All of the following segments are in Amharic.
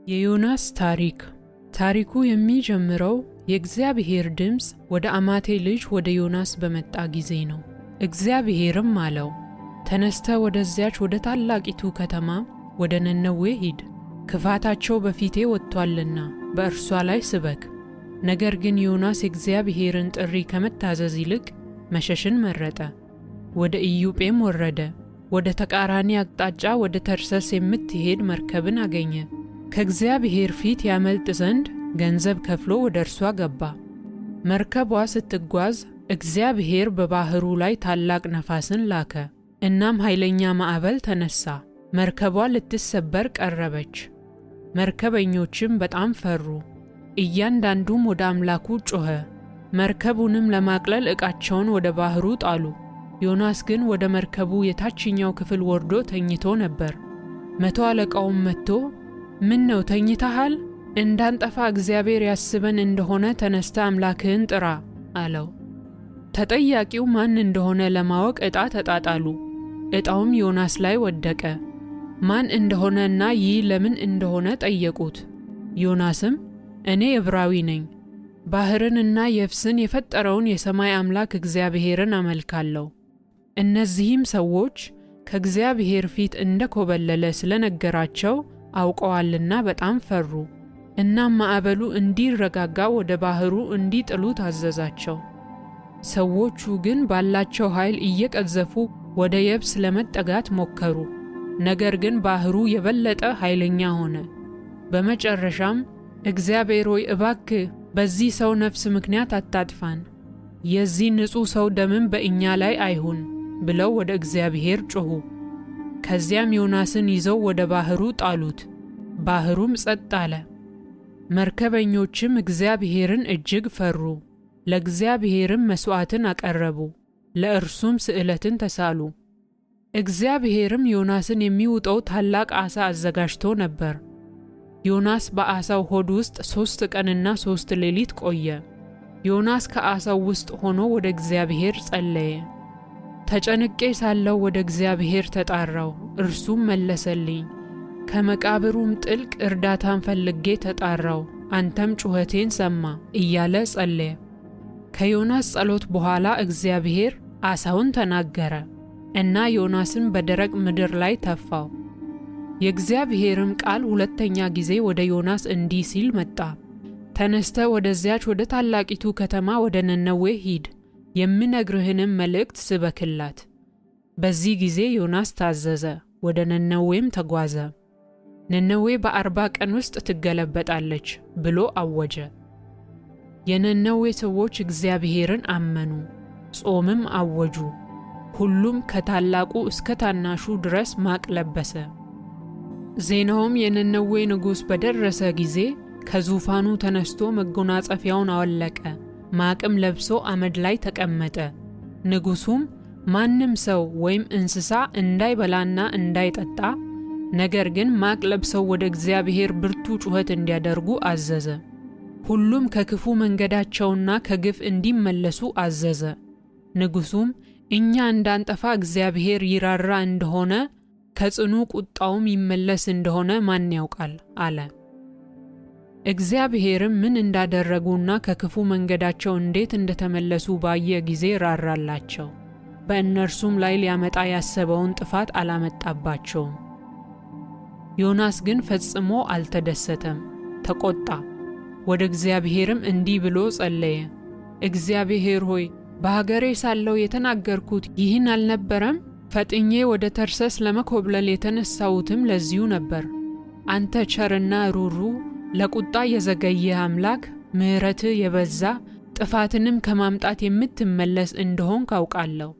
የዮናስ ታሪኩ የሚጀምረው የእግዚአብሔር ድምፅ ወደ አማቴ ልጅ ወደ ዮናስ በመጣ ጊዜ ነው። እግዚአብሔርም አለው፣ ተነስተ ወደዚያች ወደ ታላቂቱ ከተማ ወደ ነነዌ ሂድ፣ ክፋታቸው በፊቴ ወጥቷልና በእርሷ ላይ ስበክ። ነገር ግን ዮናስ የእግዚአብሔርን ጥሪ ከመታዘዝ ይልቅ መሸሽን መረጠ። ወደ ኢዮጴም ወረደ። ወደ ተቃራኒ አቅጣጫ ወደ ተርሰስ የምትሄድ መርከብን አገኘ። ከእግዚአብሔር ፊት ያመልጥ ዘንድ ገንዘብ ከፍሎ ወደ እርሷ ገባ። መርከቧ ስትጓዝ እግዚአብሔር በባህሩ ላይ ታላቅ ነፋስን ላከ። እናም ኃይለኛ ማዕበል ተነሳ። መርከቧ ልትሰበር ቀረበች። መርከበኞችም በጣም ፈሩ። እያንዳንዱም ወደ አምላኩ ጮኸ። መርከቡንም ለማቅለል ዕቃቸውን ወደ ባህሩ ጣሉ። ዮናስ ግን ወደ መርከቡ የታችኛው ክፍል ወርዶ ተኝቶ ነበር። መቶ አለቃውም መጥቶ ምን ነው ተኝተሃል? እንዳንጠፋ እግዚአብሔር ያስበን እንደሆነ ተነስተ አምላክህን ጥራ አለው። ተጠያቂው ማን እንደሆነ ለማወቅ ዕጣ ተጣጣሉ። ዕጣውም ዮናስ ላይ ወደቀ። ማን እንደሆነና ይህ ለምን እንደሆነ ጠየቁት። ዮናስም እኔ ዕብራዊ ነኝ፣ ባህርንና የብስን የፈጠረውን የሰማይ አምላክ እግዚአብሔርን አመልካለሁ። እነዚህም ሰዎች ከእግዚአብሔር ፊት እንደኮበለለ ስለነገራቸው አውቀዋልና በጣም ፈሩ። እናም ማዕበሉ እንዲረጋጋ ወደ ባህሩ እንዲጥሉ ታዘዛቸው። ሰዎቹ ግን ባላቸው ኃይል እየቀዘፉ ወደ የብስ ለመጠጋት ሞከሩ። ነገር ግን ባህሩ የበለጠ ኃይለኛ ሆነ። በመጨረሻም እግዚአብሔር ሆይ እባክህ በዚህ ሰው ነፍስ ምክንያት አታጥፋን፣ የዚህ ንጹሕ ሰው ደምም በእኛ ላይ አይሁን ብለው ወደ እግዚአብሔር ጮኹ። ከዚያም ዮናስን ይዘው ወደ ባህሩ ጣሉት። ባህሩም ጸጥ አለ። መርከበኞችም እግዚአብሔርን እጅግ ፈሩ። ለእግዚአብሔርም መሥዋዕትን አቀረቡ፣ ለእርሱም ስእለትን ተሳሉ። እግዚአብሔርም ዮናስን የሚውጠው ታላቅ ዓሣ አዘጋጅቶ ነበር። ዮናስ በዓሣው ሆድ ውስጥ 3 ቀንና 3 ሌሊት ቆየ። ዮናስ ከዓሣው ውስጥ ሆኖ ወደ እግዚአብሔር ጸለየ። ተጨንቄ ሳለሁ ወደ እግዚአብሔር ተጣራሁ፣ እርሱም መለሰልኝ። ከመቃብሩም ጥልቅ እርዳታን ፈልጌ ተጣራሁ፣ አንተም ጩኸቴን ሰማ እያለ ጸለየ። ከዮናስ ጸሎት በኋላ እግዚአብሔር ዓሣውን ተናገረ እና ዮናስን በደረቅ ምድር ላይ ተፋው። የእግዚአብሔርም ቃል ሁለተኛ ጊዜ ወደ ዮናስ እንዲህ ሲል መጣ። ተነስተ ወደዚያች ወደ ታላቂቱ ከተማ ወደ ነነዌ ሂድ፣ የምነግርህንም መልእክት ስበክላት። በዚህ ጊዜ ዮናስ ታዘዘ፣ ወደ ነነዌም ተጓዘ። ነነዌ በ40 ቀን ውስጥ ትገለበጣለች ብሎ አወጀ። የነነዌ ሰዎች እግዚአብሔርን አመኑ፣ ጾምም አወጁ። ሁሉም ከታላቁ እስከ ታናሹ ድረስ ማቅ ለበሰ። ዜናውም የነነዌ ንጉሥ በደረሰ ጊዜ ከዙፋኑ ተነስቶ መጎናጸፊያውን አወለቀ፣ ማቅም ለብሶ አመድ ላይ ተቀመጠ። ንጉሡም ማንም ሰው ወይም እንስሳ እንዳይበላና እንዳይጠጣ፣ ነገር ግን ማቅ ለብሰው ወደ እግዚአብሔር ብርቱ ጩኸት እንዲያደርጉ አዘዘ። ሁሉም ከክፉ መንገዳቸውና ከግፍ እንዲመለሱ አዘዘ። ንጉሡም እኛ እንዳንጠፋ እግዚአብሔር ይራራ እንደሆነ ከጽኑ ቁጣውም ይመለስ እንደሆነ ማን ያውቃል አለ። እግዚአብሔርም ምን እንዳደረጉና ከክፉ መንገዳቸው እንዴት እንደተመለሱ ባየ ጊዜ ራራላቸው። በእነርሱም ላይ ሊያመጣ ያሰበውን ጥፋት አላመጣባቸውም። ዮናስ ግን ፈጽሞ አልተደሰተም፣ ተቆጣ። ወደ እግዚአብሔርም እንዲህ ብሎ ጸለየ። እግዚአብሔር ሆይ በሀገሬ ሳለሁ የተናገርኩት ይህን አልነበረም? ፈጥኜ ወደ ተርሰስ ለመኮብለል የተነሳሁትም ለዚሁ ነበር። አንተ ቸርና ሩሩ፣ ለቁጣ የዘገየህ አምላክ፣ ምሕረትህ የበዛ ጥፋትንም ከማምጣት የምትመለስ እንደሆንክ አውቃለሁ።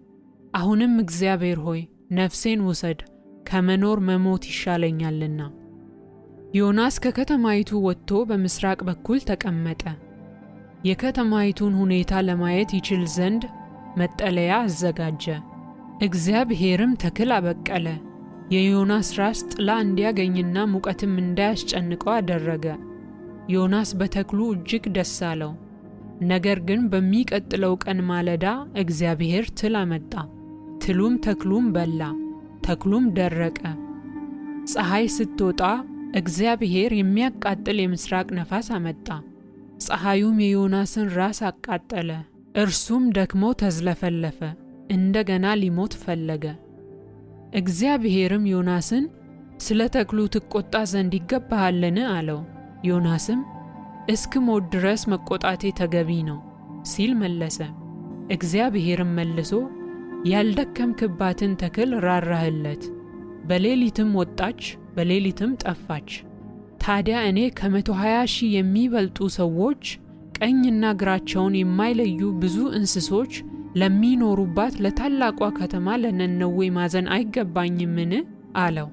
አሁንም እግዚአብሔር ሆይ ነፍሴን ውሰድ፣ ከመኖር መሞት ይሻለኛልና። ዮናስ ከከተማይቱ ወጥቶ በምስራቅ በኩል ተቀመጠ። የከተማይቱን ሁኔታ ለማየት ይችል ዘንድ መጠለያ አዘጋጀ። እግዚአብሔርም ተክል አበቀለ። የዮናስ ራስ ጥላ እንዲያገኝና ሙቀትም እንዳያስጨንቀው አደረገ። ዮናስ በተክሉ እጅግ ደስ አለው። ነገር ግን በሚቀጥለው ቀን ማለዳ እግዚአብሔር ትል አመጣ። ትሉም ተክሉም በላ፣ ተክሉም ደረቀ። ፀሐይ ስትወጣ እግዚአብሔር የሚያቃጥል የምስራቅ ነፋስ አመጣ። ፀሐዩም የዮናስን ራስ አቃጠለ። እርሱም ደክሞ ተዝለፈለፈ፣ እንደገና ሊሞት ፈለገ። እግዚአብሔርም ዮናስን ስለ ተክሉ ትቆጣ ዘንድ ይገባሃልን አለው። ዮናስም እስክሞት ድረስ መቆጣቴ ተገቢ ነው ሲል መለሰ። እግዚአብሔርም መልሶ ያልደከምክባትን ተክል ራራህለት፣ በሌሊትም ወጣች፣ በሌሊትም ጠፋች። ታዲያ እኔ ከ120,000 የሚበልጡ ሰዎች ቀኝና ግራቸውን የማይለዩ ብዙ እንስሶች ለሚኖሩባት ለታላቋ ከተማ ለነነዌ ማዘን አይገባኝምን? አለው።